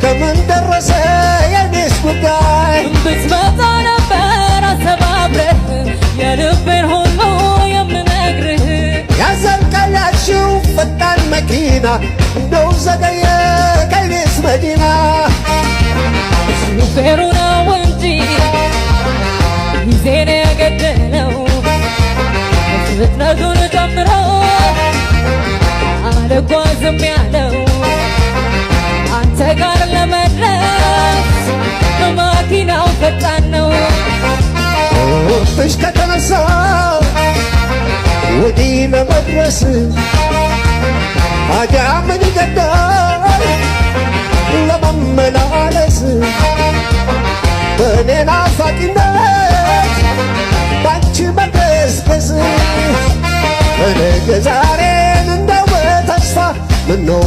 ከምን ደረሰ የኔስ ጉዳይ ብትመጣ ነበር አሰባብረህ የልቤን ሁሉ የምነግርህ ያዘልቀላችሁ ፈጣን መኪና እንደው ዘገየ ከኔስ መዲና ሹፌሩ ነው እንጂ ጊዜን የገደለው ፍጥነቱን ጨምሮ አልጓዝም ያለው አንተ ጋር ለመድረስ መኪናው ፈጣን ነው። እሽ ከተነሳ ወዲህ ለመድረስ ታዲያ ምን ይገዳል ለመመላለስ በእኔ ናፋቂነት ባንቺ መገስገስ በነገ ዛሬን እንደው በተስፋ ምነው